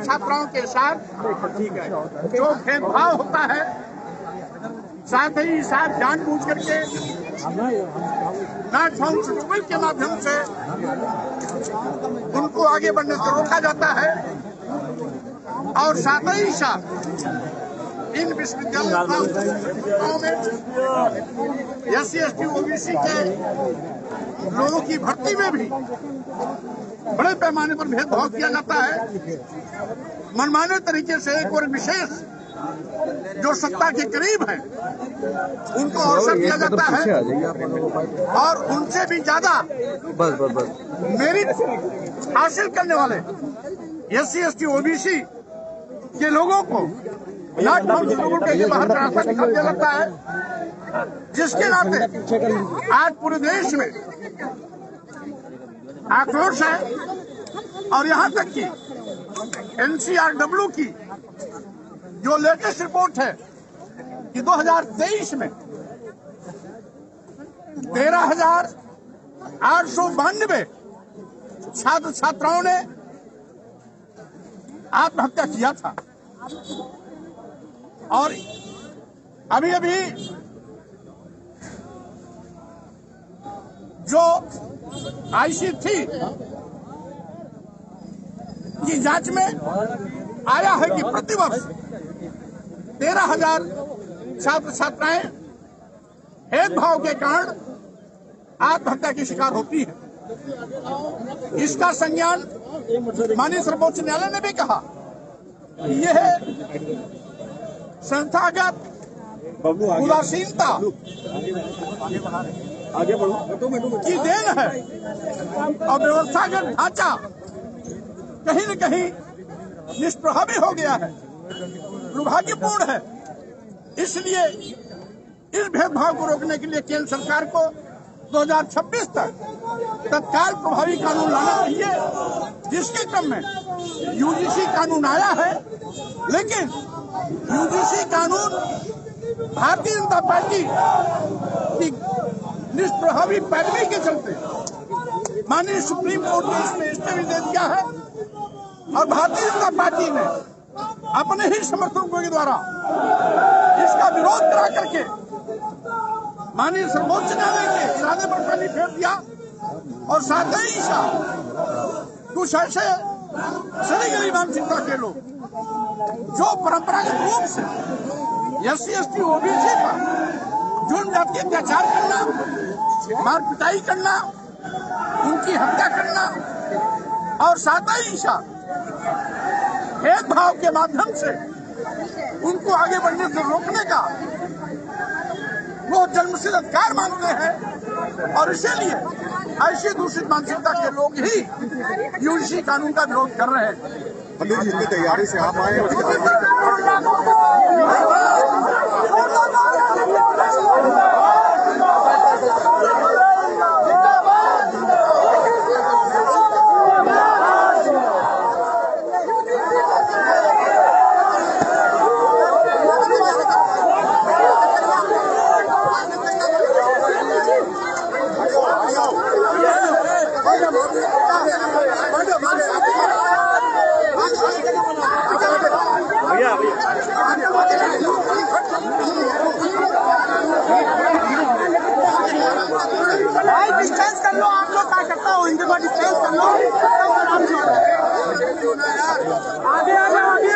छात्राओं के साथ जो भेदभाव होता है, साथ ही साथ जानबूझ करके नॉट फाउंड सुटेबल के माध्यम से उनको आगे बढ़ने से रोका जाता है और साथ ही साथ इन विश्वविद्यालयों में SC/ST OBC के लोगों की भर्ती में भी बड़े पैमाने पर भेदभाव किया जाता है। मनमाने तरीके से एक और विशेष जो सत्ता के करीब है उनको अवसर दिया जाता है और उनसे भी ज्यादा मेरिट हासिल करने वाले SC/ST OBC के लोगों को नॉट फाउंड सुटेबल के बाहर रास्ता निकाल दिया जाता है, जिसके नाते आज पूरे देश में आक्रोश है। और यहाँ तक कि NCRW की जो लेटेस्ट रिपोर्ट है कि 2023 में 13,892 छात्र छात्राओं ने आत्महत्या किया था और अभी अभी जो IC थी की जांच में आया है कि प्रतिवर्ष 13,000 छात्र छात्राएं भेदभाव के कारण आत्महत्या की शिकार होती है। इसका संज्ञान माननीय सर्वोच्च न्यायालय ने भी कहा यह संस्थागत उदासीनता की देन है और व्यवस्थागत ढांचा कहीं न कहीं निष्प्रभावी हो गया है, दुर्भाग्यपूर्ण है। इसलिए इस भेदभाव को रोकने के लिए केंद्र सरकार को 2026 तक तत्काल प्रभावी कानून लाना चाहिए, जिसके क्रम में UGC कानून आया है, लेकिन UGC कानून भारतीय जनता पार्टी की निष्प्रभावी पैरवी के चलते माननीय सुप्रीम कोर्ट ने इसमें स्टे दे दिया है और भारतीय जनता पार्टी ने अपने ही समर्थकों के द्वारा इसका विरोध करा करके माननीय सर्वोच्च न्यायालय के इरादे पर पानी फेर दिया और साथ ही साथ कुछ ऐसे सड़ी गली मानसिकता के लोग जो परंपरागत रूप से SC/ST OBC पर जुर्म जाति के अत्याचार करना, मार पिटाई करना, उनकी हत्या करना और साथ ही साथ भेदभाव के माध्यम से उनको आगे बढ़ने से रोकने का वो जन्मसिद्ध अधिकार मानते हैं और इसीलिए ऐसी दूषित मानसिकता के लोग ही UGC कानून का विरोध कर रहे हैं। इतनी तैयारी से आप आए डिस्टेंस कर लो, आप लोग क्या करता हो, इनके बाद डिस्टेंस कर लो। आगे आगे आगे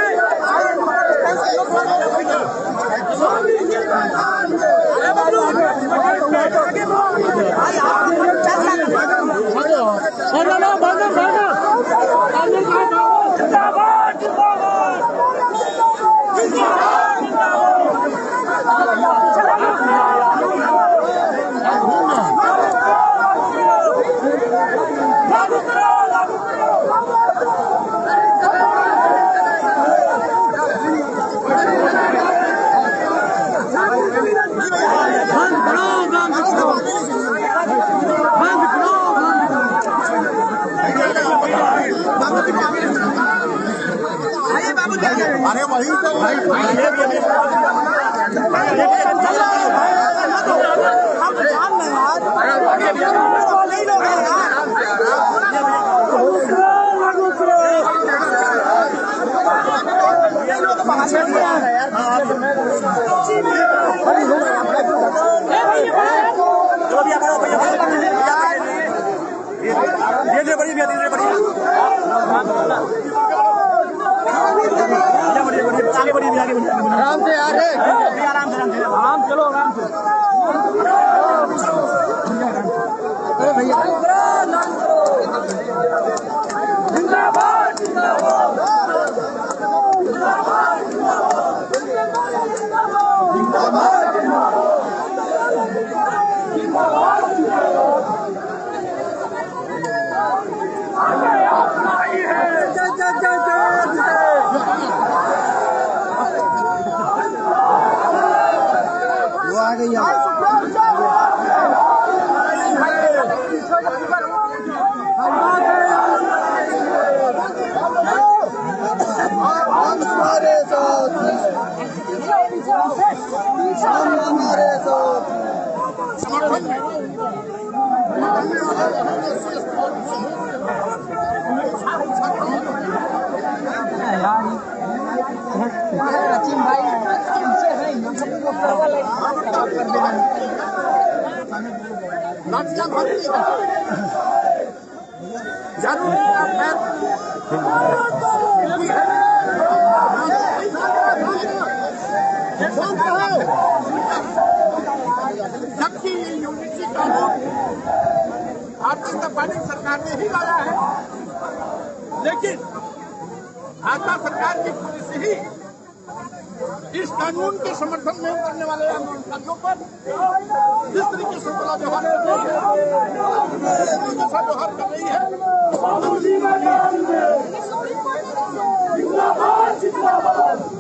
आगे भी आगे बढ़िए आराम से आगे आराम चलो आराम से अरे भैया जिंदाबाद जिंदाबाद वो आ गई हमारे साथ हमारे साथ समर्थन जबकि ये यूनिटी कानून भारतीय जनता पार्टी सरकार ने ही लाया है, लेकिन भाजपा सरकार की पॉलिसी ही इस कानून के समर्थन में करने वाले आंदोलनकारियों पर जिस तरीके से बड़ा व्यवहार कर रही है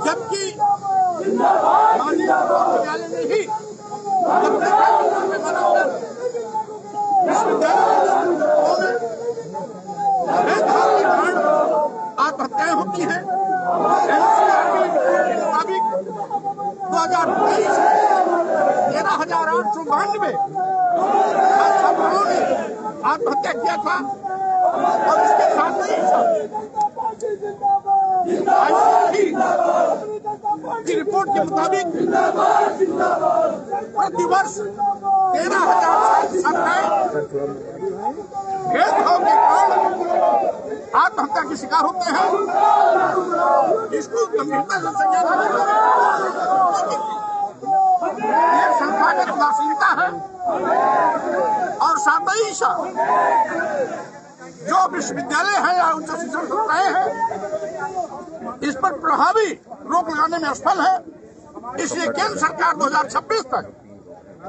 जबकि माननीय न्यायालय ने ही आत्महत्याएं होती हैं। मुताबिक 2023 13,892 छात्राओं ने आत्महत्या किया था और इसके साथ ही की रिपोर्ट के मुताबिक प्रतिवर्ष 13,000 छात्राएं भेदभाव के कारण आत्महत्या के शिकार होते हैं। इसको गंभीरता से संज्ञान ये संस्थागत उदासीनता है और साथ ही जो विश्वविद्यालय है या उच्च शिक्षण संस्थाएं हैं इस पर प्रभावी रोक लगाने में असफल है। इसलिए केंद्र सरकार 2026 तक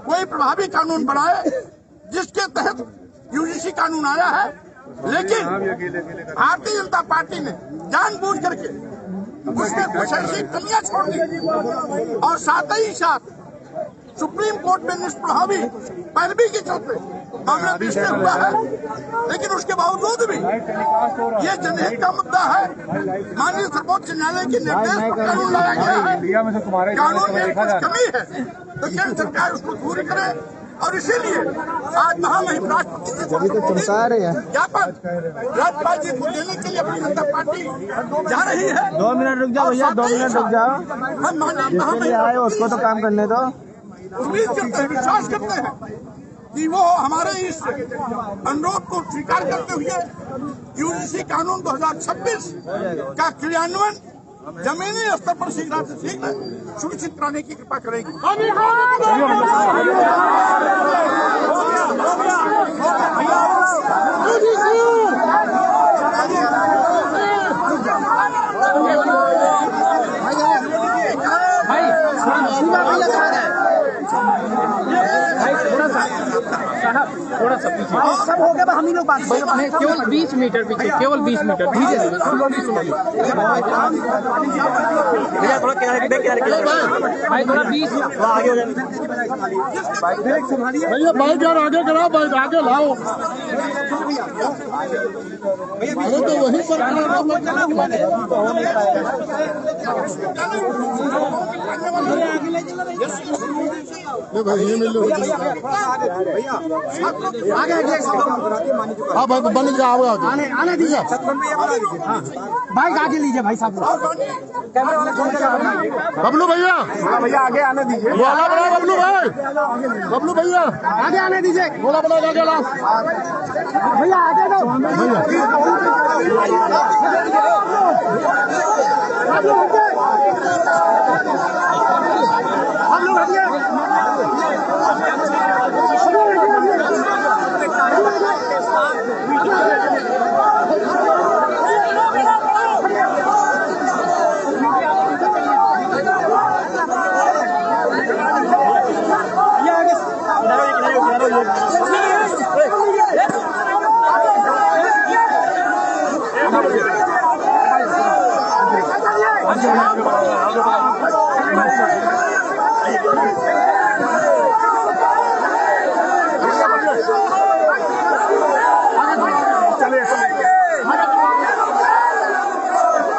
कोई प्रभावी कानून बनाए जिसके तहत यूजीसी कानून आया है, लेकिन भारतीय जनता पार्टी ने जानबूझ करके उसमें कुछ ऐसी कमियां छोड़ दी और साथ ही साथ सुप्रीम कोर्ट में निष्प्रभावी पैरवी के चलते मामला पिछले हुआ है। लेकिन उसके बावजूद भी ये जनहित का मुद्दा है। माननीय सर्वोच्च न्यायालय के निर्देश पर कानून लाया गया है। कानून में कुछ कमी है तो केंद्र सरकार उसको दूर करे और इसीलिए आज महामहिम राष्ट्रपति से ज्ञापन राज्यपाल जी को देने के लिए भारतीय जनता पार्टी जा रही है। 2 मिनट रुक जाओ भैया, 2 मिनट रुक जाओ। हम माननीय महामहिम आए उसको तो काम करने दो। उम्मीद करते हैं, विश्वास करते हैं कि वो हमारे इस अनुरोध को स्वीकार करते हुए यूजीसी कानून 2026 का क्रियान्वयन जमीनी स्तर पर शीघ्र से शीघ्र सुनिश्चित कराने की कृपा करेगी। थोड़ा सा पीछे सब हो गया, हम ही लोग बात केवल 20 मीटर पीछे, केवल 20 मीटर धीरे धीरे भैया थोड़ा भाई थोड़ा 20 आगे हो भैया बाइक यार आगे कराओ, बाइक आगे लाओ। अरे तो वही पर भाई ये मिल लो आगे हाँ भाई बन गया आने आने दीजिए बाइक आगे लीजिए भाई साहब बबलू भैया भैया आगे आने दीजिए बोला बड़ा बबलू भाई बबलू भैया आगे आने दीजिए बोला बड़ा आगे ला भैया आगे दो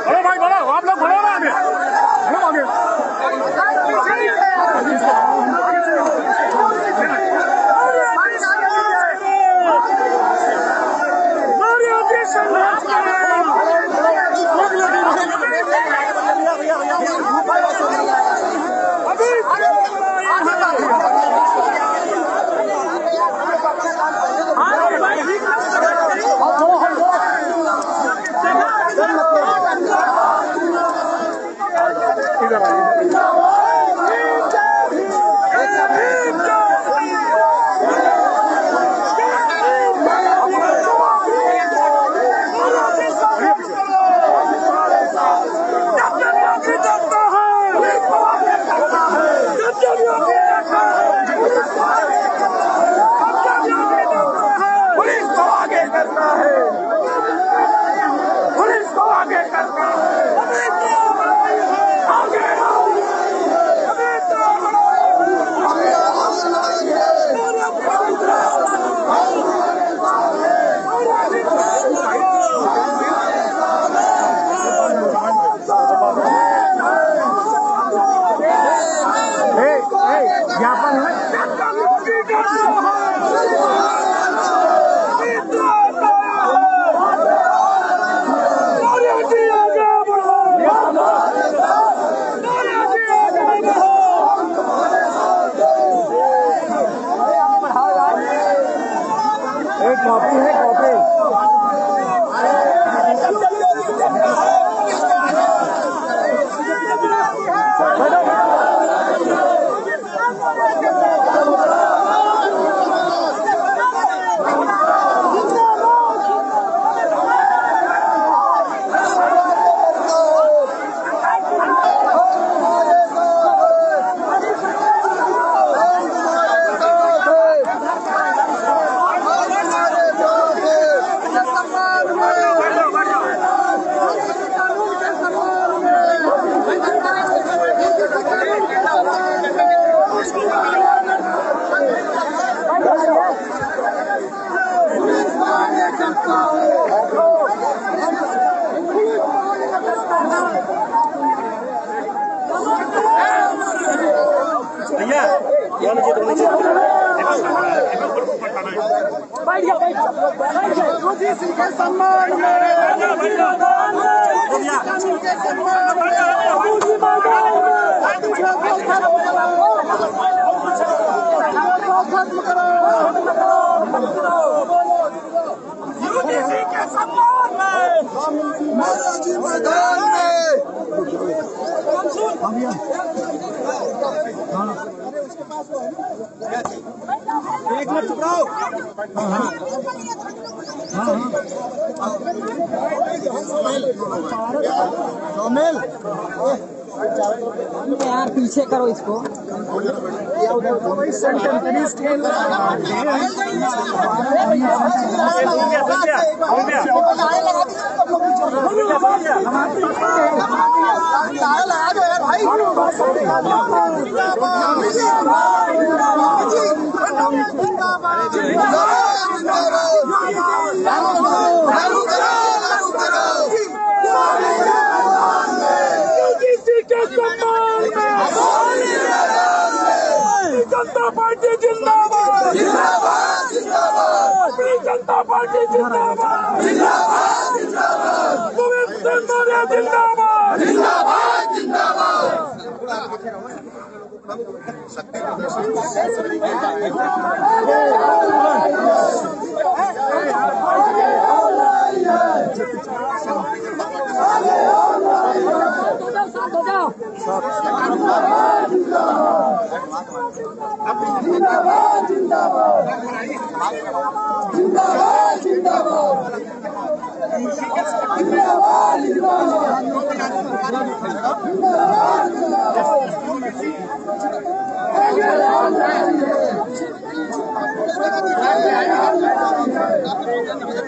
अरे भाई बढ़ो आप लोग बढ़ो ना आगे पुलिस को आगे करना है पुलिस को आगे करना है कॉपी है कॉपी मोदी सिंह के सम्मान महाराजी मैदान में एक मिनट चुप रहो यार पीछे करो इसको जनता पार्टी जिंदाबाद जिंदाबाद जिंदाबाद, गोविंद सिंह मौर्य जिंदाबाद जिंदाबाद जिंदाबाद।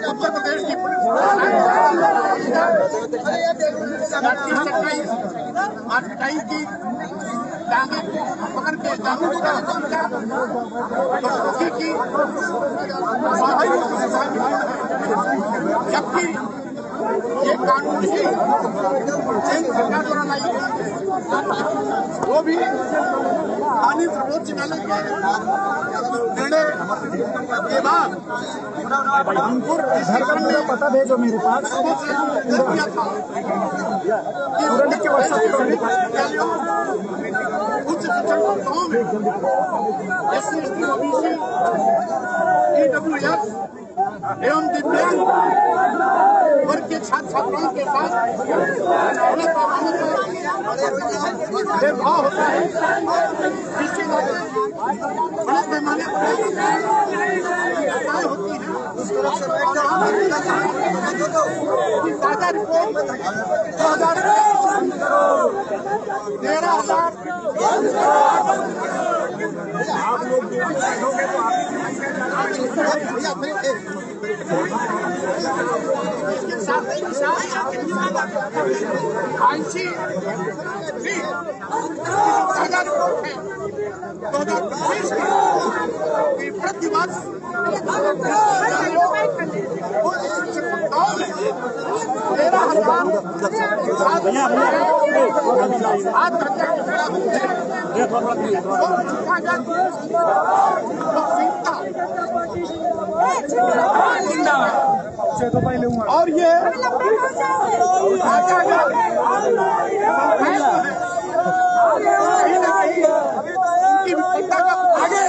उत्तर प्रदेश की पुलिस मार्केटाई की टांगे पकड़ के की जबकि ये कानून ही सरकार द्वारा लाई गई, वो भी माननीय सर्वोच्च न्यायालय के निर्णय के बाद झारखंड में पता भेजो मेरे पास किया था कि उच्च शिक्षण संस्थाओं में SC, ST, OBC, EWS एवं दिव्यांग वर्ग के छात्र छात्राओं के साथ भेदभाव होता है, जिसके बड़े पैमाने पर होती है। ताजा रिपोर्ट 13,000 आप लोग इसके साथ आईसी ताजा रिपोर्ट है 2025 की प्रतिवर्ष 13,000 और ये उनकी विफलता का आगे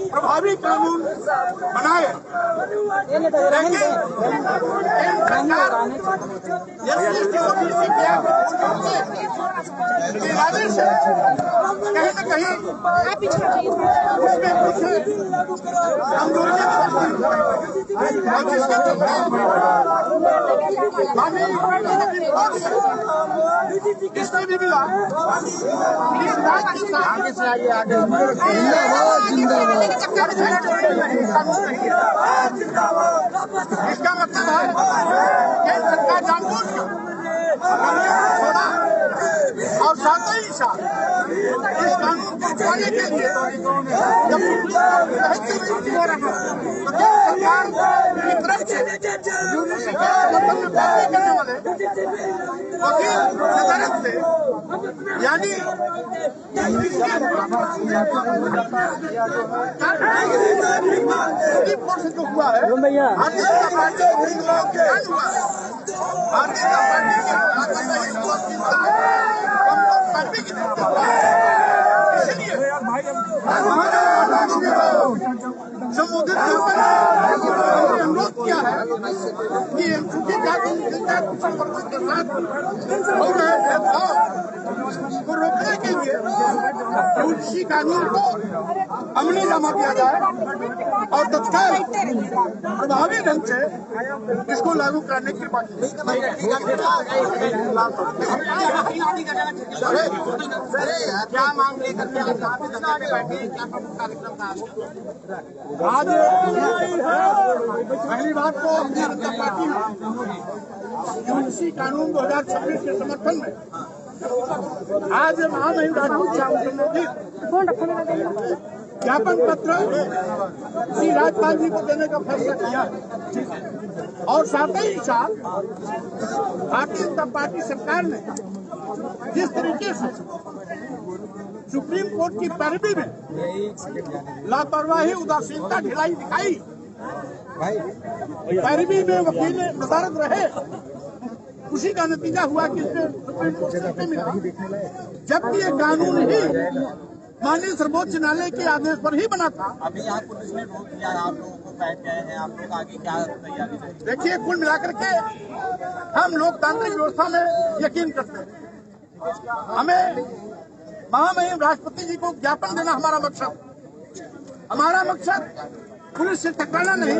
प्रभावी कानून बनाए, लेकिन इरादे से कहीं न कहीं उसमें कुछ कमजोरियां और जिसके चलते इसमें भी मिला इस राज्य के साथ इसका मतलब है केंद्र सरकार जानबूझ और साथ ही साथ इस कानून को छुपाने के लिए जब हो रहा है सरकार की तरफ से यूनिवर्सिटी के समर्थन में बातें करने वाले वकील अदालत से यानी से जो हुआ है भारतीय जनता पार्टी संबोधित अनुरोध किया है कि एनसीपी जाति संपर्क के साथ हो रहे भेदभाव को रोकने के लिए यूजीसी कानून को अमली जमा किया जाए और तत्काल प्रभावी ढंग से इसको लागू करने की बात क्या मांग लेकर के बैठे, क्या कार्यक्रम था आज? पहली बात तो भारतीय जनता पार्टी यूजीसी कानून 2026 के समर्थन में आज महामहिम राजपूत ज्ञापन पत्र श्री राज्यपाल जी को देने का फैसला किया और साथ ही साथ भारतीय जनता पार्टी सरकार ने जिस तरीके से सुप्रीम कोर्ट की पैरवी में लापरवाही, उदासीनता, ढिलाई दिखाई, पैरवी में वकील नदारत रहे, उसी का नतीजा हुआ कि सुप्रीम कोर्ट से स्टे मिला, जबकि ये कानून ही माननीय सर्वोच्च न्यायालय के आदेश पर ही बना था। अभी यहाँ पुलिस ने रोक दिया, आप लोगों को बैठ गए हैं, आप लोग आगे क्या तैयारी है? देखिए, कुल मिलाकर के हम लोकतांत्रिक व्यवस्था में यकीन करते हैं। हमें महामहिम राष्ट्रपति जी को ज्ञापन देना हमारा मकसद पुलिस से टकराना नहीं,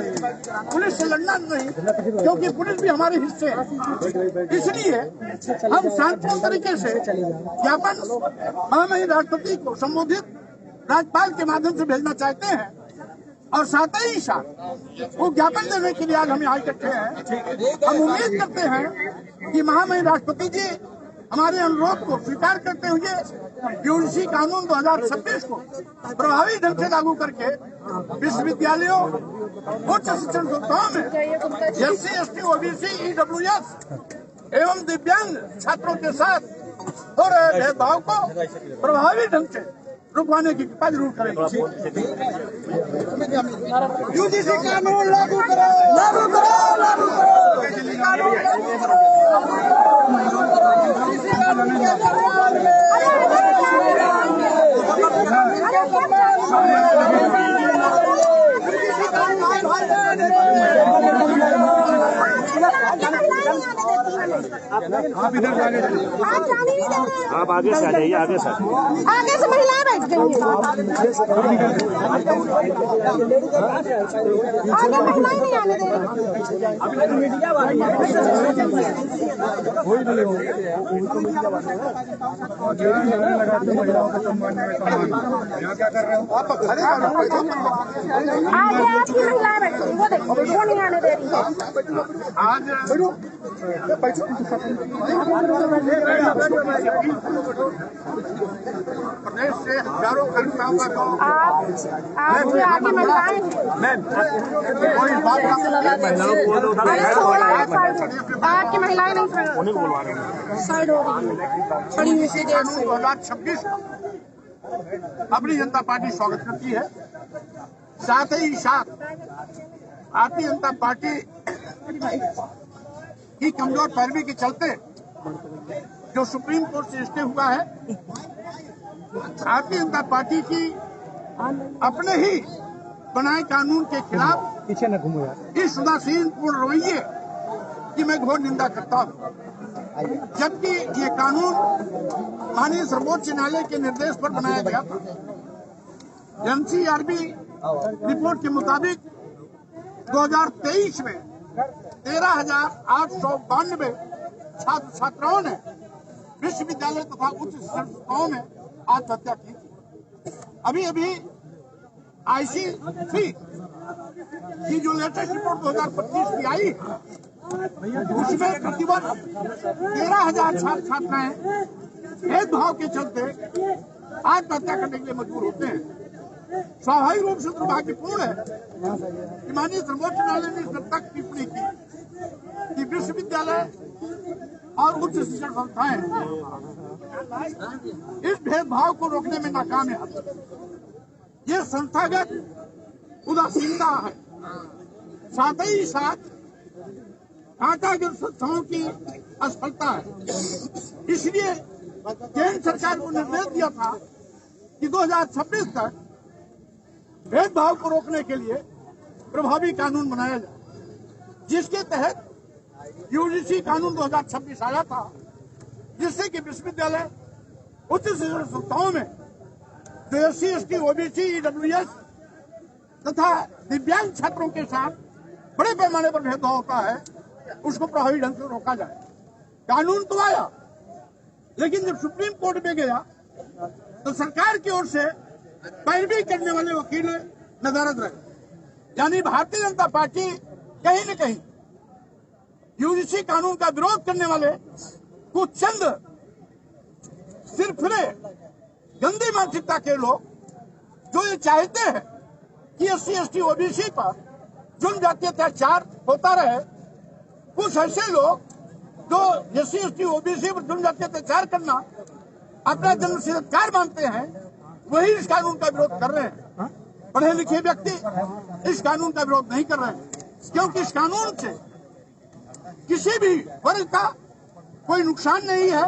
पुलिस से लड़ना नहीं, क्योंकि पुलिस भी हमारे हिस्से है। इसलिए हम शांतिपूर्ण तरीके से ज्ञापन महामहिम राष्ट्रपति को संबोधित राज्यपाल के माध्यम से भेजना चाहते हैं, और साथ ही साथ वो ज्ञापन देने के लिए आज हम यहाँ इकट्ठे हैं। हम उम्मीद करते हैं कि महामहिम राष्ट्रपति जी हमारे अनुरोध को स्वीकार करते हुए यूजीसी कानून 2026 को प्रभावी ढंग से लागू करके विश्वविद्यालयों, उच्च शिक्षण संस्थाओं में एससी, एसटी, ओबीसी, ईडब्ल्यूएस एवं दिव्यांग छात्रों के साथ हो रहे भेदभाव को प्रभावी ढंग से रुकवाने की कृपा जरूर करेंगे। यूजीसी कानून लागू करो, लागू करो, लागू करो, यूजीसी कानून लागू करो। आप इधर से आगे, आप आगे से आ जाइए, आगे से महिलाएं बैठ गई हैं। आगे महिलाएं नहीं आने दे महिलाओं को सम्मान में यहाँ क्या कर रहे हो आप? खड़े आगे आपकी महिलाएं बैठ गई, वो देखो वो नहीं आने दे रही है। आज प्रदेश से हजारों कार्यकर्ताओं का तो आपकी आगे महिलाएं कोई बात आपकी महिलाएं नहीं साइड हो रही है, खड़ी हुई से देर से। 2026 अपनी जनता पार्टी स्वागत करती है। साथ ही साथ भारतीय जनता पार्टी की कमजोर पैरवी के चलते जो सुप्रीम कोर्ट से स्टे हुआ है, भारतीय जनता पार्टी की अपने ही बनाए कानून के खिलाफ पीछे न घूमो यार, इस उदासीन पूर्ण रवैये की मैं घोर निंदा करता हूँ। जबकि ये कानून माननीय सर्वोच्च न्यायालय के निर्देश पर बनाया गया था। एनसीआरबी रिपोर्ट के मुताबिक 2023 में 13,892 छात्र छात्राओं ने विश्वविद्यालय तथा उच्च शिक्षण संस्थाओं में आत्महत्या की थी। अभी अभी ICC की जो लेटेस्ट रिपोर्ट 2025 की आई, उसमें प्रतिवर्ष 13,000 छात्र छात्राएं भेदभाव के चलते आत्महत्या करने के लिए मजबूर होते हैं। स्वाभाविक रूप से दुर्भाग्यपूर्ण है कि माननीय सर्वोच्च न्यायालय ने इस तक टिप्पणी की कि विश्वविद्यालय और उच्च शिक्षण संस्थाएं इस भेदभाव को रोकने में नाकाम है। ये संस्थागत उदासीनता है, साथ ही साथ ढांचागत संस्थाओं की असफलता है। इसलिए केंद्र सरकार को निर्देश दिया था कि 2026 तक भेदभाव को रोकने के लिए प्रभावी कानून बनाया जाए, जिसके तहत यूजीसी कानून 2026 आया था, जिससे कि विश्वविद्यालय, उच्च शिक्षण संस्थाओं में जो एससी, एसटी, ओबीसी, ईडब्ल्यूएस तथा दिव्यांग छात्रों के साथ बड़े पैमाने पर भेदभाव होता है, उसको प्रभावी ढंग से रोका जाए। कानून तो आया, लेकिन जब सुप्रीम कोर्ट में गया तो सरकार की ओर से पैरवी करने वाले वकील नदारद रहे। यानी भारतीय जनता पार्टी कहीं न कहीं यूजीसी कानून का विरोध करने वाले कुछ चंद सिरफिरे गंदी मानसिकता के लोग जो ये चाहते हैं कि एससी, एसटी, ओबीसी पर जुल्म जाति अत्याचार होता रहे, कुछ ऐसे लोग जो एससी, एसटी, ओबीसी पर जुल्म जाति अत्याचार करना अपना जन्मसिद्ध अधिकार मानते हैं, वही इस कानून का विरोध कर रहे हैं। पढ़े लिखे व्यक्ति इस कानून का विरोध नहीं कर रहे हैं, क्योंकि इस कानून से किसी भी वर्ग का कोई नुकसान नहीं है,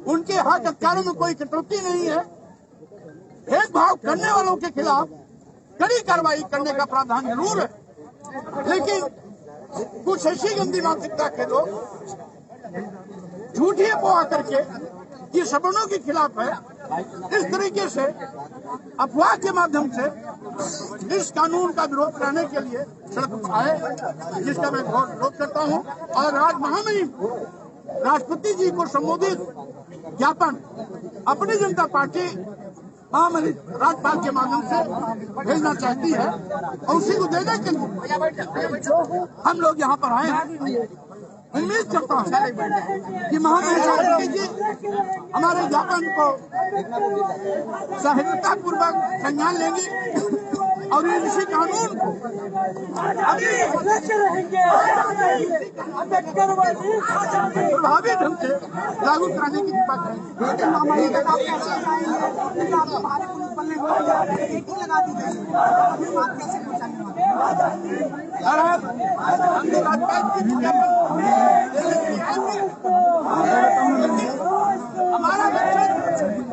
उनके हक अधिकारों में कोई कटौती नहीं है। भेदभाव करने वालों के खिलाफ कड़ी कार्रवाई करने का प्रावधान जरूर है, लेकिन कुछ ऐसी गंदी मानसिकता के लोग झूठी अफवाह करके ये सवर्णों के खिलाफ है, इस तरीके से अफवाह के माध्यम से इस कानून का विरोध करने के लिए सड़क पर आए, जिसका मैं घोर विरोध करता हूं। और आज महामहिम राष्ट्रपति जी को संबोधित ज्ञापन अपनी जनता पार्टी महामहिम राज्यपाल के माध्यम से भेजना चाहती है, और उसी को देने के लिए हम लोग यहाँ पर आए हैं। उम्मीद करता हूँ कि महामहिम राष्ट्रपति जी हमारे ज्ञापन को सहिष्णुता पूर्वक संज्ञान लेंगे और इसी कानून को प्रभावी ढंग से लागू कराने की कृपा हमारा मकसद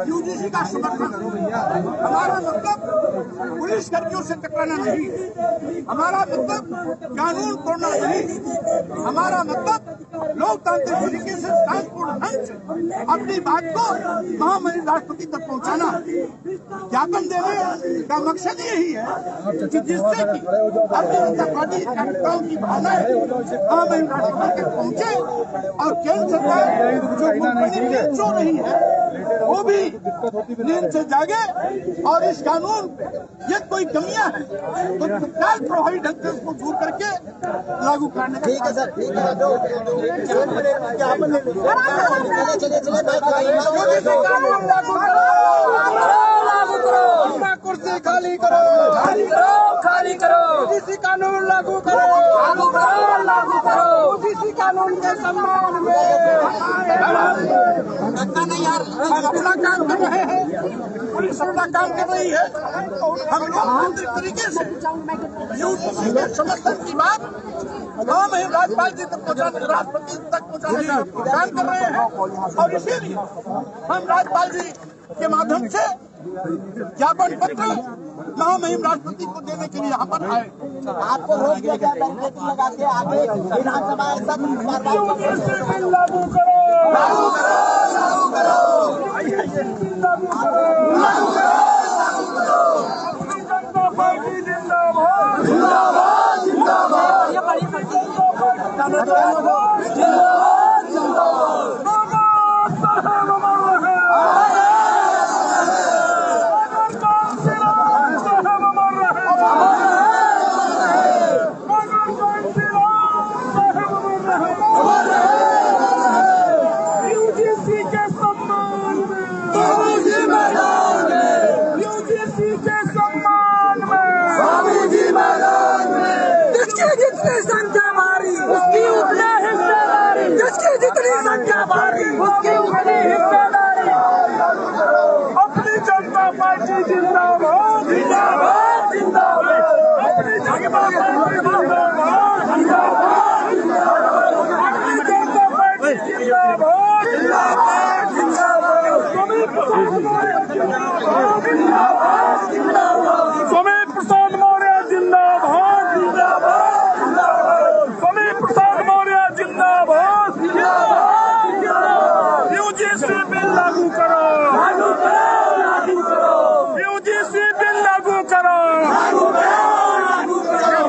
यूजीसी का समर्थन, हमारा मतलब पुलिस कर्मियों से टकराना नहीं, हमारा मतलब कानून तोड़ना नहीं, हमारा मतलब लोकतांत्रिक तरीके से शांतिपूर्ण ढंग से अपनी बात को महामहिम राष्ट्रपति तक पहुंचाना। ज्ञापन देने का मकसद यही है कि जिससे कि भारतीय जनता पार्टी कार्यकर्ताओं की भावनाएं महामहिम राष्ट्रपति तक पहुंचे और केंद्र सरकार जो नींद सो रही है वो भी नींद से जागे और इस कानून पे ये कोई कमियां हैं तो तत्काल प्रभावी ढंग से उसको दूर करके लागू करने का। ठीक है सर, ठीक है, कुर्सी खाली करो, खाली करो, ओबीसी कानून लागू करो, लागू करो, ओबीसी कानून के सम्मान में अपना काम कर रहे हैं, पुलिस अपना काम कर रही है। हम लोग आंतरिक तरीके से यूजीसी के समर्थन की बात महामहिम राज्यपाल जी तक पहुंचाने, राष्ट्रपति तक पहुंचाने का काम कर रहे हैं, और इसीलिए हम राज्यपाल जी के माध्यम से ज्ञापन पत्र महामहिम राष्ट्रपति को देने के लिए यहाँ पर आए। आपको रोक दिया गया बैरिकेड लगा के आगे विधानसभा लागू करो, लागू करो, लागू करो, लागू करो, लागू करो, जनता पार्टी जिंदाबाद, जिंदाबाद, जिंदाबाद, जिंदाबाद, जिंदाबाद। जितनी संख्या भारी उसकी उतनी हिस्सेदारी, जिसकी जितनी संख्या भारी उसकी उतनी हिस्सेदारी। अपनी जनता पार्टी जिंदाबाद, जिंदाबाद, जिंदाबाद, अपनी जनता पार्टी जिंदाबाद, जिंदाबाद, अपनी जनता पार्टी जिंदाबाद, जिंदाबाद, जिंदाबाद, स्वामी प्रसाद मौर्य जिंदाबाद, जिंदाबाद, स्वामी प्रसाद मौर्य जिंदाबाद, जिंदाबाद, यूजीसी बिल लागू करो, लागू करो, लागू करो, यूजीसी बिल लागू करो, लागू करो, लागू करो।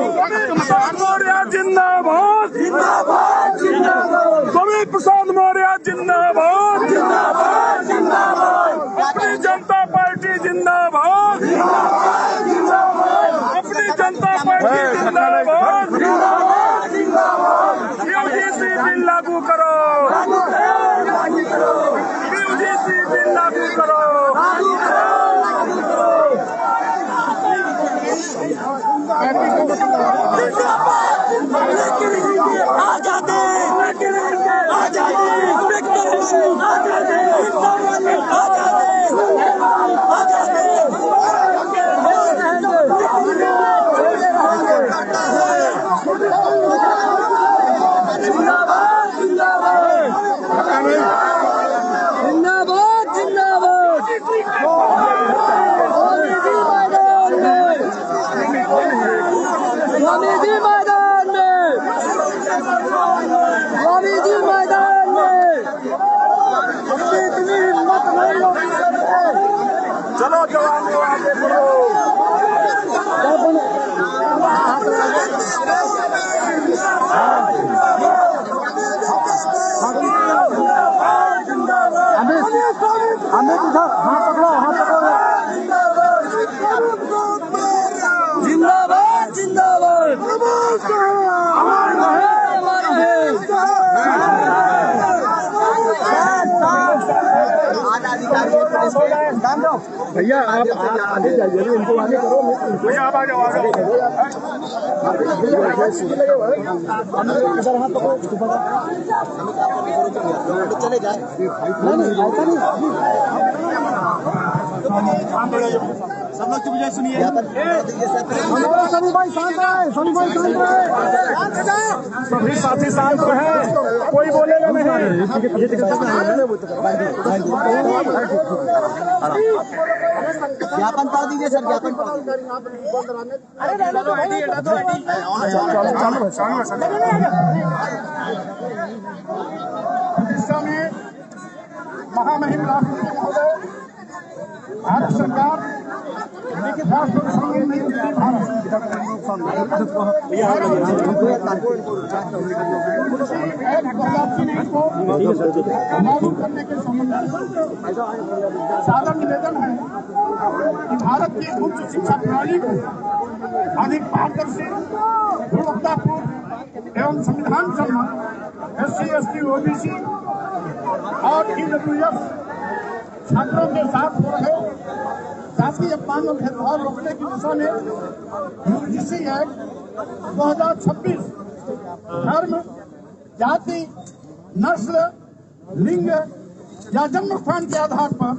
अमित इधर हाथ पकड़ो, हाथ पकड़ो। जिंदाबाद जिंदाबाद अमर रहे अमर रहे। भैया आप आगे जाइए, इनको आगे करो। भैया आप आ जाओ, आ जाओ। चले जाए नहीं ऐसा नहीं। सब लोग की वजह सुनिए। सभी भाई शांत रहे, सभी भाई शांत रहे, सभी साथी शांत रहे, कोई बोलेगा नहीं। ज्ञापन पढ़ दीजिए सर, ज्ञापन पढ़ उड़ीसा में महामहिम राष्ट्रपति महोदय, भारत सरकार राष्ट्र लागू करने के संबंध में सादर निवेदन है कि भारत की उच्च शिक्षा प्रणाली को अधिक पारदर्शी, गुणवत्तापूर्ण एवं संविधान सम्मत SC, ST, OBC और EWS छात्रों के साथ हो रहे जातीय अपमान और भेदभाव रोकने की दिशा में UGC एक्ट 2026 धर्म, जाति, नस्ल, लिंग या जन्म स्थान के आधार पर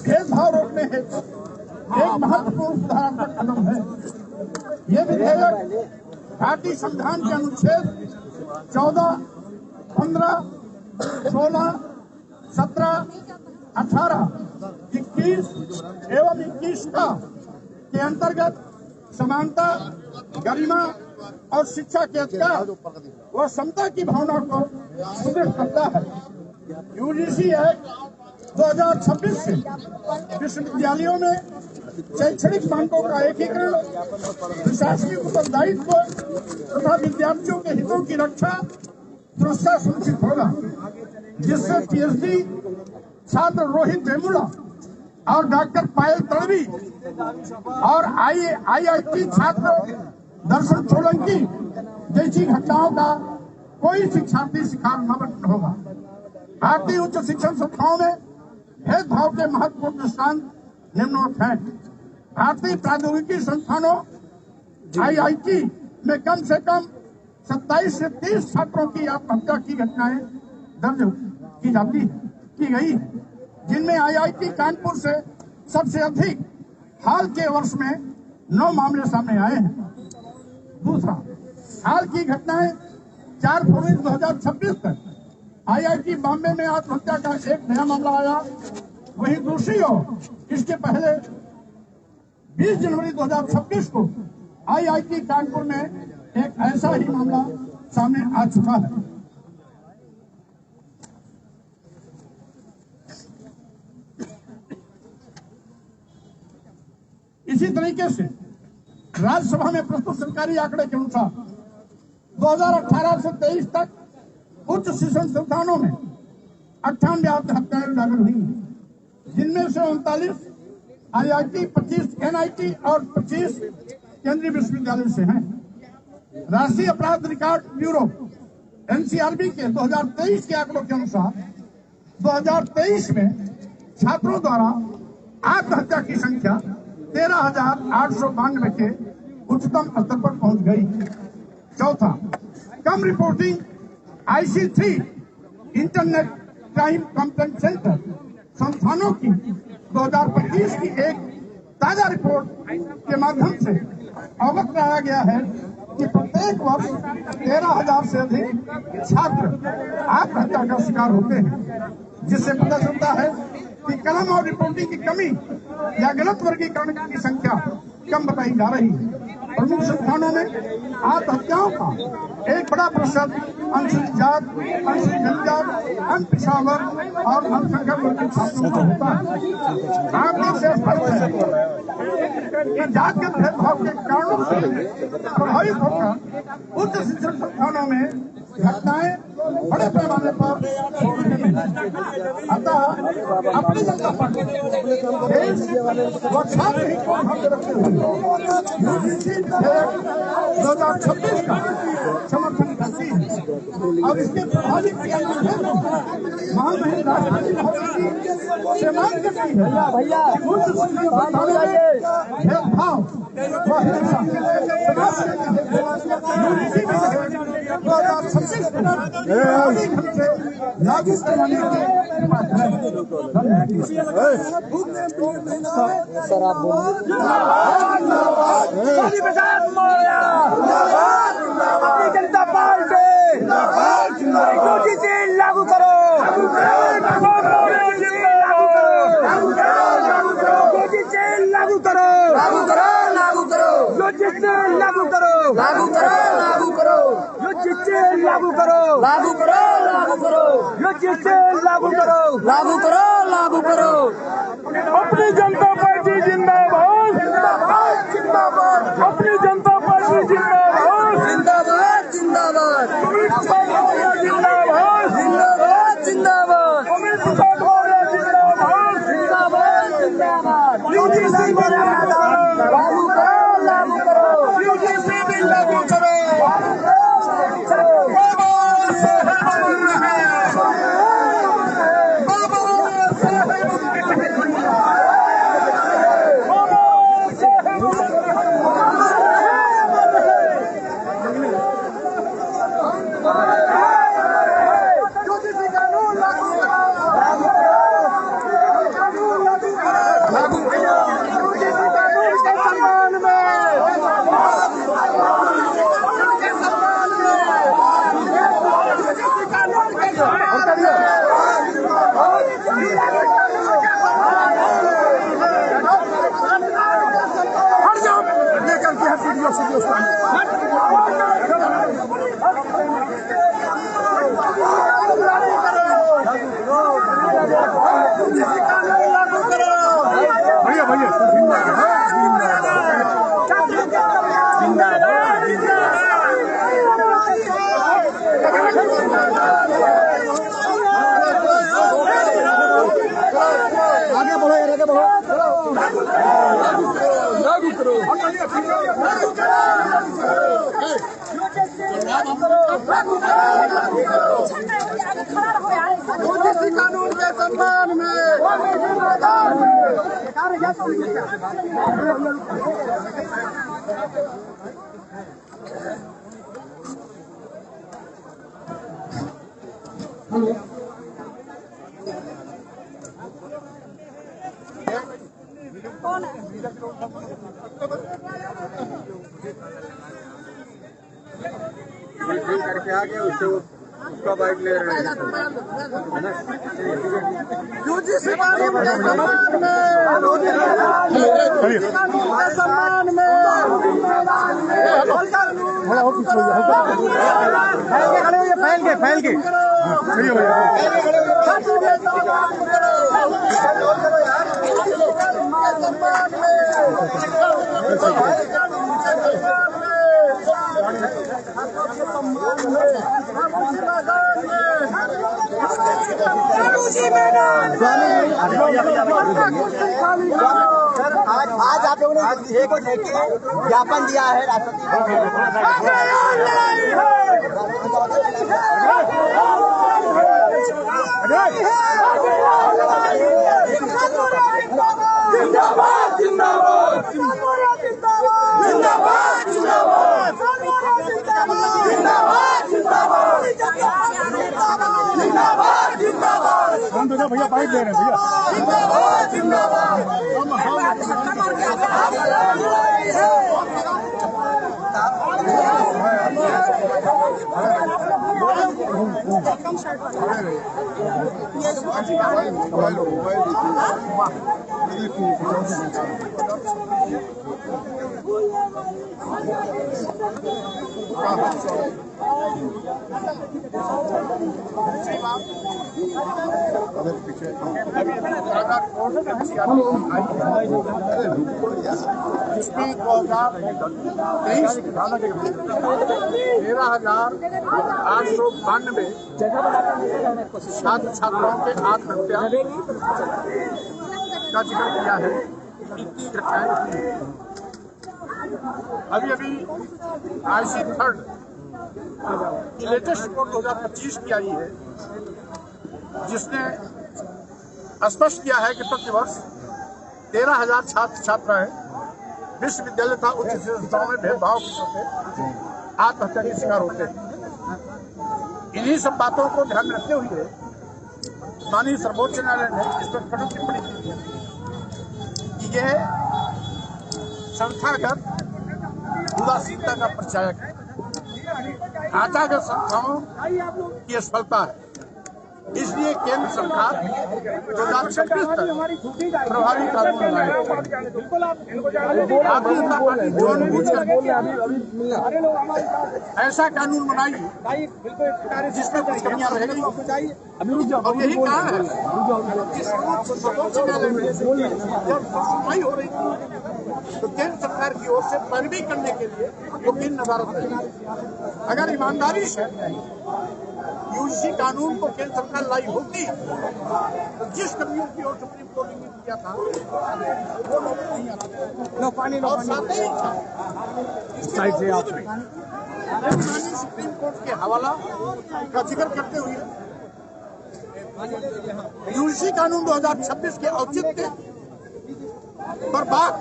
भेदभाव रोकने हेतु एक महत्वपूर्ण सुधारात्मक कदम है। ये विधेयक भारतीय संविधान के अनुच्छेद 14, 15, 16, 17, 18, 21 एवं 21 के अंतर्गत समानता, गरिमा और शिक्षा के अधिकार व समता की भावना को सुदृढ़ करता है। UGC एक्ट 2026 से विश्वविद्यालयों में शैक्षणिक मानकों का एकीकरण, प्रशासनिक उत्तरदायित्व तथा विद्यार्थियों के हितों की रक्षा सुरक्षा सुनिश्चित होगा, जिससे PhD छात्र रोहित वेमुला और डॉक्टर पायल तड़वी और IIT छात्र दर्शन सोलंकी जैसी घटनाओं का कोई शिक्षार्थी शिकार न होगा। भारतीय उच्च शिक्षण संस्थाओं में भेदभाव के महत्वपूर्ण दृष्टांत निम्नवत हैं। भारतीय प्रौद्योगिकी संस्थानों IIT में कम से कम 27 से 30 छात्रों की आत्महत्या की घटनाएं दर्ज की गई, जिनमें IIT कानपुर से सबसे अधिक हाल के वर्ष में 9 मामले सामने आए हैं। दूसरा, हाल की घटनाएं 4 फरवरी 2026 तक IIT बॉम्बे में आत्महत्या का एक नया मामला आया। वहीं दूसरी ओर इसके पहले 20 जनवरी 2026 को IIT कानपुर में एक ऐसा ही मामला सामने आ चुका है। इसी तरीके से राज्यसभा में प्रस्तुत सरकारी आंकड़े के अनुसार 2018 से 23 तक उच्च शिक्षण संस्थानों में 98 आत्महत्याएं उजागर हुई, जिनमें से 39 IIT, 25 NIT और 25 केंद्रीय विश्वविद्यालय से हैं। राष्ट्रीय अपराध रिकॉर्ड ब्यूरो NCRB के 2023 के आंकड़ों के अनुसार 2023 में छात्रों द्वारा आत्महत्या की संख्या 13,892 के उच्चतम स्तर पर पहुंच गई। चौथा, कम reporting IC3 internet crime complaint centre संस्थानों की 2025 की एक ताजा रिपोर्ट के माध्यम से अवगत कराया गया है कि प्रत्येक वर्ष 13,000 से अधिक छात्र आत्महत्या का शिकार होते हैं, जिससे पता चलता है कि कलम और रिपोर्टिंग की कमी या गलत वर्गीकरण की संख्या कम बताई जा रही है। प्रमुख संस्थानों में आत्महत्याओं का एक बड़ा प्रतिशत अनुसूचित जात, अनुसूचित जनजात, पिछड़ा वर्ग और अल्पसंख्यक वर्ग के छात्रों का होता है। आपके से स्पष्ट है कि जातिगत भेदभाव के कारणों से प्रभावित होकर उच्च शिक्षण संस्थानों में घटनाएं बड़े पैमाने पर। अतः अपनी जनता पार्टी देश व छात्र हित को ध्यान में रखते हुए 2026 का समर्थन करती है और इसके प्रभावी क्रियान्वयन महामहिम राष्ट्रपति महोदय से मांग करती है उच्च शिक्षण संस्थानों में भेदभाव व हिंसा यूजीसी में 2026 लागू करवाने की सर आप भारतीय जनता पार्टी यूजीसी लागू करो, यूजीसी लागू करो, लागू करो, लागू करो, यूजीसी लागू करो, लागू करो, लागू करो, यूजीसी लागू करो, लागू करो, लागू करो, यूजीसी लागू करो, लागू करो, लागू करो। अपनी जनता पार्टी जिंदाबाद, जिंदाबाद, जिंदाबाद, अपनी जनता पार्टी जिंदाबाद, जिंदाबाद, जिंदाबाद, जिंदाबाद, जिंदाबाद, जिंदाबाद, जिंदाबाद, जिंदाबाद, यूजीसी लागू करो, लागू करो, यूजीसी भी लागू करो, कानून के सम्मान में कौन है? करके आ गए उससे उसका बाइक ले रहे हैं। यूजीसी कानून के सम्मान में, कानून के सम्मान में फैल के आज आप लोगों ने एक ज्ञापन दिया है जिंदाबाद, जिंदाबाद, जिंदाबाद, जिंदाबाद, जिंदाबाद, जिंदाबाद, जिंदाबाद, भैया बाइक ले रहे हैं भैया। जिंदाबाद, जिंदाबाद। मोबाइल जिसमें 2023 13,892 छात्र छात्राओं के आत्महत्या का जिक्र किया है। 21 घटनाएं हुई हैं। अभी IC थर्ड की लेटेस्ट रिपोर्ट 2025 की आई है, जिसने स्पष्ट किया है कि प्रतिवर्ष 13,000 छात्र छात्राएं विश्वविद्यालय तथा उच्च शिक्षा संस्थाओं में भेदभाव के चलते आत्महत्या के शिकार होते हैं। इन्हीं सब बातों को ध्यान में रखते हुए माननीय सर्वोच्च न्यायालय ने इस पर कड़क टिप्पणी की है कि यह संस्थागत उदासीनता का प्रचारक है, ढांचागत संस्थाओं की असफलता है। इसलिए केंद्र सरकार 2026 तक प्रभावी कानून बनाए। भारतीय जनता पार्टी जानबूझकर ऐसा कानून बनाई जिसमें कुछ कमियां रहेंगी, और यही कारण है कि सर्वोच्च न्यायालय में जब सुनवाई हो रही थी तो केंद्र सरकार की ओर से पैरवी करने के लिए वकील नदारत रही। अगर ईमानदारी से यूजीसी कानून को केंद्र सरकार लाई होती तो जिस कमियों की ओर सुप्रीम कोर्ट ने किया था वो लोग नहीं आता। और साथ ही सुप्रीम कोर्ट के हवाला का जिक्र करते हुए यूजीसी कानून 2026 के औचित्य पर बात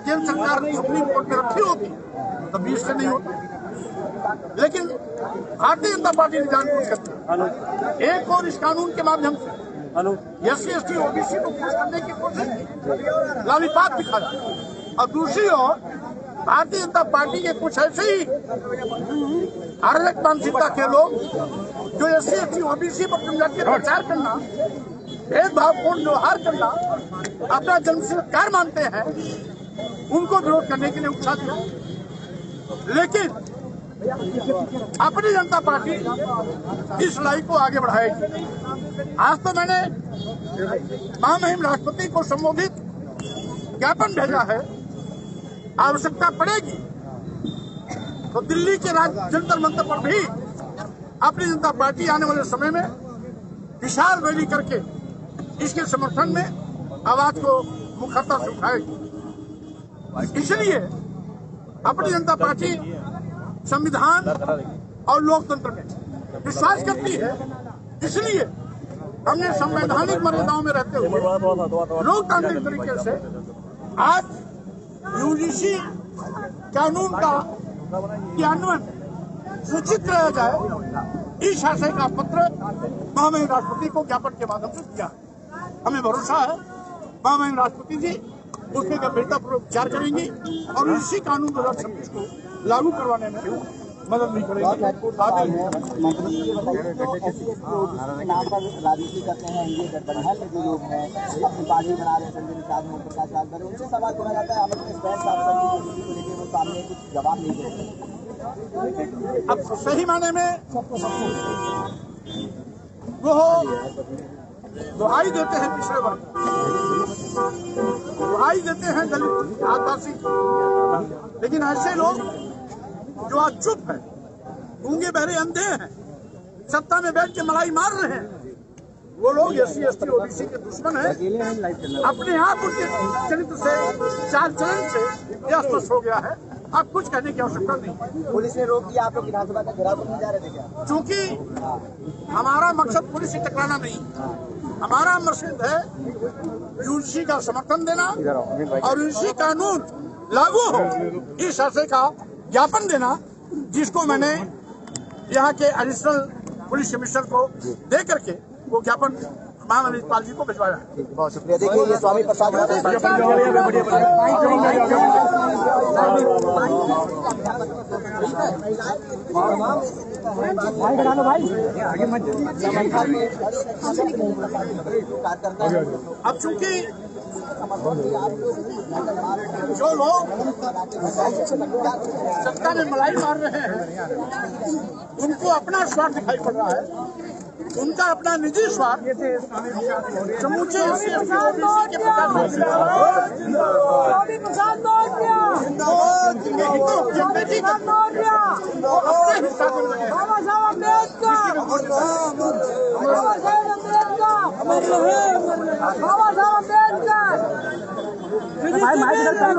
केंद्र सरकार सुप्रीम कोर्ट में रखी होती तभी इससे नहीं होता। लेकिन भारतीय जनता पार्टी ने जानबूझकर एक और इस कानून के माध्यम से SC/ST OBC को खुश करने की कोशिश की, लालीपात दिखाया, और दूसरी ओर भारतीय जनता पार्टी के कुछ ऐसे ही अराजक मानसिकता के लोग जो SC/ST OBC पर जनजाति प्रचार करना, भेदभावपूर्ण व्यवहार करना अपना जन्मसिद्ध कार्य मानते हैं, उनको विरोध करने के लिए उकसा दिया। लेकिन अपनी जनता पार्टी इस लड़ाई को आगे बढ़ाएगी। आज तो मैंने महामहिम राष्ट्रपति को संबोधित ज्ञापन भेजा है, आवश्यकता पड़ेगी तो दिल्ली के जंतर मंतर पर भी अपनी जनता पार्टी आने वाले समय में विशाल रैली करके इसके समर्थन में आवाज को मुखरता से उठाएगी। इसलिए अपनी जनता पार्टी संविधान और लोकतंत्र में विश्वास करती है। इसलिए हमने संवैधानिक मर्यादाओं में रहते हुए लोकतांत्रिक तरीके से आज यूजीसी कानून का क्रियान्वयन सूचित कराया जाए, इस आशय का पत्र महामहिम राष्ट्रपति को ज्ञापन के माध्यम से दिया। हमें भरोसा है महामहिम राष्ट्रपति जी उसमें गंभीरतापूर्वक विचार करेंगी और इसी कानून 2026 को लागू करवाने में मदद नहीं करेंगे। नाम पर राजनीति करते हैं ये गठबंधन के जो लोग हैं, अपनी पार्टी बना रहे हैं, संजय निषाद मोहन प्रकाश राजभर, उनसे सवाल करा जाता है आप अपने स्टैंड साफ करने को लेकर वो सामने कुछ जवाब नहीं दे रहे। अब सही माने में वो दुहाई देते हैं पिछड़े वर्ग, दुहाई देते हैं दलित आदिवासी, लेकिन ऐसे लोग जो आज चुप है, गूंगे बहरे अंधे हैं, सत्ता में बैठ के मलाई मार रहे हैं, वो लोग SC/ST OBC के दुश्मन हैं। अपने आप उनके चरित्र से, चाल चलन से यह स्पष्ट हो गया है। अब कुछ कहने की आवश्यकता नहीं। पुलिस ने रोक दिया, आप लोग विधानसभा का घेराव करने जा रहे थे क्या? क्योंकि हमारा मकसद पुलिस से टकराना नहीं, हमारा मकसद है यूजीसी का समर्थन देना और यूजीसी कानून लागू हो, इस आशय का ज्ञापन देना, जिसको मैंने यहाँ के एडिशनल पुलिस कमिश्नर को दे करके वो ज्ञापन महामहिम जी को भिजवाया है। बहुत शुक्रिया। देखिए ये स्वामी प्रसाद अब चूंकि जो लोग सत्ता में मलाई मार रहे हैं उनको अपना स्वार्थ दिखाई पड़ रहा है, उनका अपना निजी स्वार्थ समूचे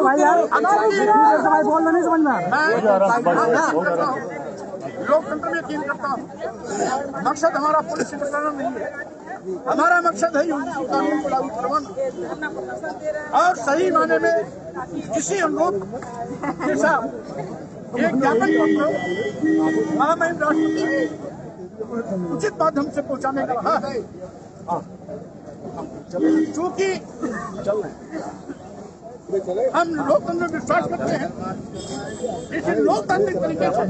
भाई यार भाई बोलना नहीं समझना। लोकतंत्र में यकीन करता हूँ। मकसद हमारा पुलिस से बचाना नहीं है, हमारा मकसद है यूनिवर्सिटी कानून को लागू करवाना और सही माने में किसी अनुरोध के साथ एक ज्ञापन पत्र महामहिम राष्ट्रपति उचित माध्यम से पहुंचाने का रहा है। चूंकि हम लोकतंत्र में विश्वास करते हैं, लेकिन लोकतांत्रिक तरीके से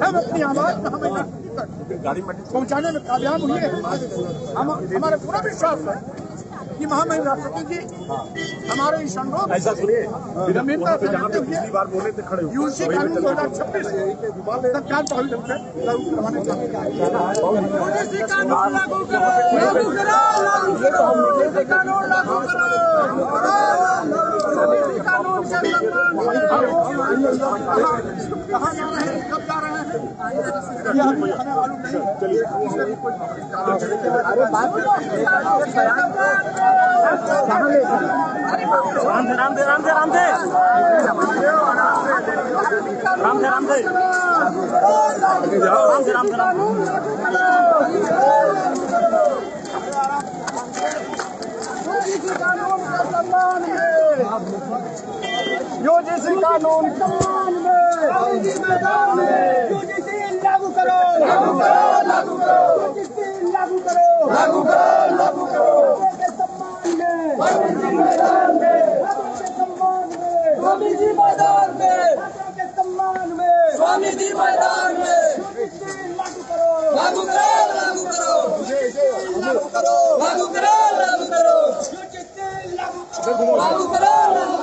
हम अपनी आवाज को हमें पहुंचाने में कामयाब हुए। हमारा पूरा विश्वास है कि महामहिम राष्ट्रपति जी हमारे इस अनुरोध गंभीरता से लेते हुए यूसी कानून 2026 तत्काल प्रभावी ढंग से लागू करवाने का कहाँ जा रहे हैं, कब जा रहे हैं, यह हमें मालूम नहीं है। राम दे कानून का सम्मान है, यूजीसी कानून सम्मान में, मैदान में यूजीसी लागू करो, लागू करो, लागू करो, यूजीसी लागू करो, लागू करो, लागू करो, सम्मान में, मैदान में, सम्मान में, स्वामी जी मैदान में, सम्मान में, स्वामी जी मैदान में, लागू करो, लागू करो, लागू करो, लागू करो, लागू करो, लागू करो, लागू करो,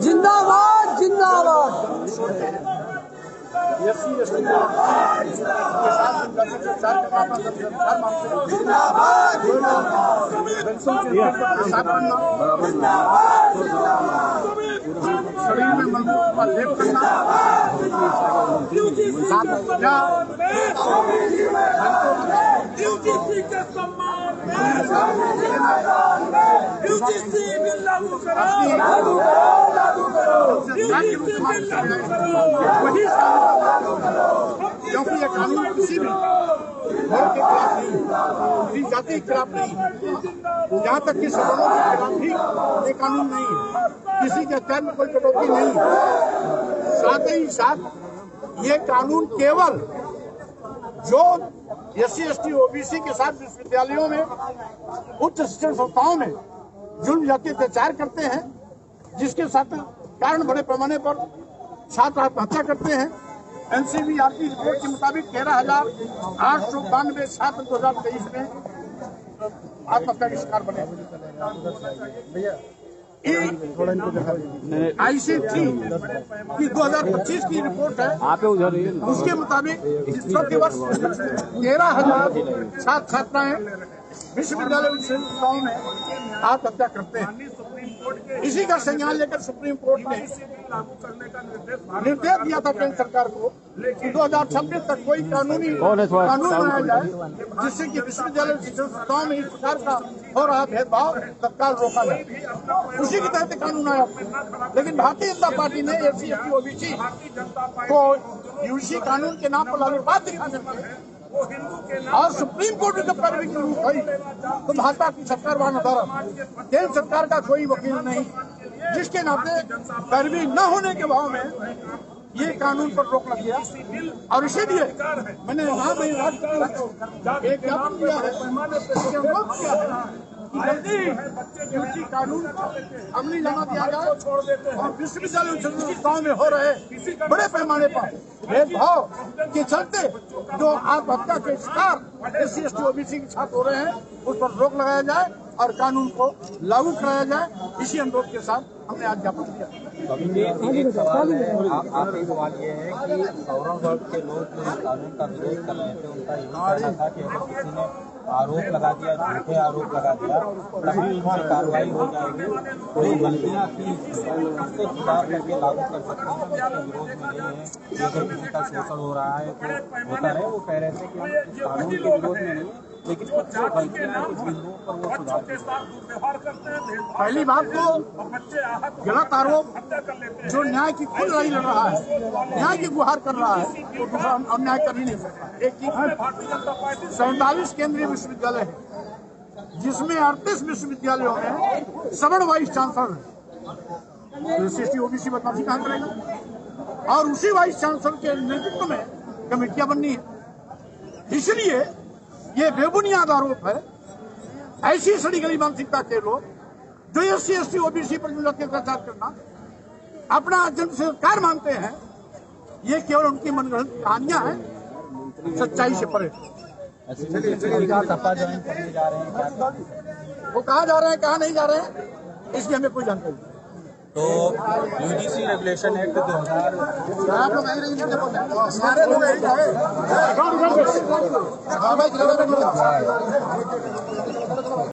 जिंदाबाद जिंदाबाद शरीर में मजबूत का लेप करना, यूजीसी के सम्मान में, यूजीसी बिल लागू करो, लागू करो, लागू करो, यूजीसी बिल लागू करो, वही लागू करो, क्योंकि ये कानून किसी भी वर्ग के खिलाफ नहीं, किसी जाति के खिलाफ नहीं, यहाँ तक कि सवर्णों के खिलाफ भी ये कानून नहीं है, किसी के अत्याचार में कोई कटौती नहीं। साथ ही साथ ये कानून केवल जो SC ST OBC के साथ विश्वविद्यालयों में, उच्च शिक्षण संस्थाओं में जुल्म जाति अत्याचार करते हैं, जिसके साथ कारण बड़े पैमाने पर छात्र आत्महत्या करते हैं। NCVRT रिपोर्ट के मुताबिक 13,892 छात्र 2023 में आत्महत्या के शिकार बने। ICT की 2025 की रिपोर्ट है, उसके मुताबिक इस वर्ष 13,000 छात्र छात्राएं विश्वविद्यालय उच्च संस्थाओं में आत्महत्या करते हैं। इसी का संज्ञान लेकर सुप्रीम कोर्ट ने निर्देश दिया था केंद्र सरकार को कि 2026 तक कोई कानून बनाया जाए जिससे कि विश्वविद्यालय उच्च संस्थाओं में इस प्रकार का हो रहा भेदभाव तत्काल रोका जाए। उसी के तहत कानून आया, लेकिन भारतीय जनता पार्टी ने SC ST OBC को यूजीसी कानून के नाम पर लागू बात और सुप्रीम कोर्ट में जब पैरवी शुरू हुई तो भाजपा की सरकार वहां नजर केंद्र सरकार का कोई वकील नहीं, जिसके नाते पैरवी न होने के भाव में ये कानून पर रोक लग गया। और इसीलिए मैंने वहां में एक ज्ञापन दिया है, अनुरोध किया है कि जल्दी यूजीसी कानून अमली जमा दिया जाए और विश्वविद्यालय उच्च संस्थाओं में हो रहे बड़े पैमाने पर भेदभाव के चलते जो आत्महत्या के शिकार SC ST OBC के साथ हो रहे हैं उस पर रोक लगाया जाए और कानून को लागू कराया जाए। इसी अनुरोध के साथ हमने आज ज्ञापन दिया। एक सवाल है, आपका सवाल ये है कि सौरभ वर्ग के लोग जो इस कानून का विरोध कर रहे थे उनका यही कहना था कि अगर किसी ने आरोप लगा दिया, झूठे आरोप लगा दिया, तभी उनसे कार्रवाई हो जाएगी। कोई गलतियाँ की उससे सुधार करके लागू कर सकते हैं, उसके विरोध में नहीं है। अगर किसी का शोषण हो रहा है तो होता है, वो कह रहे थे कि हम इस कानून के विरोध में नहीं, लेकिन कुछ जो गलतियाँ कुछ बिंदुओं पर वो सुधार करें। पहली बात तो गलत आरोप जो न्याय की खुद लड़ाई लड़ रहा है, न्याय की गुहार कर रहा है, तो दूसरा अन्याय कर ही नहीं सकता। एक चीज 47 केंद्रीय विश्वविद्यालय है जिसमें 38 विश्वविद्यालयों में सवर्ण वाइस चांसलर है, SC ST OBC बदमाशी कहाँ करेगा? और उसी वाइस चांसलर के नेतृत्व में कमेटियां बननी है। इसलिए ये बेबुनियाद आरोप है। ऐसी सड़ी गली मानसिकता के लोग जो SC ST OBC पर अत्याचार करना अपना जन सरकार मानते हैं, ये केवल उनकी मनगढ़ंत कहानियां हैं, सच्चाई से परे। सपा ज्वाइन करने जा रहे हैं, क्या वो कहाँ जा रहे हैं, कहाँ नहीं जा रहे हैं, इसकी हमें कोई जानकारी नहीं। तो यूजीसी रेगुलेशन एक्ट 2000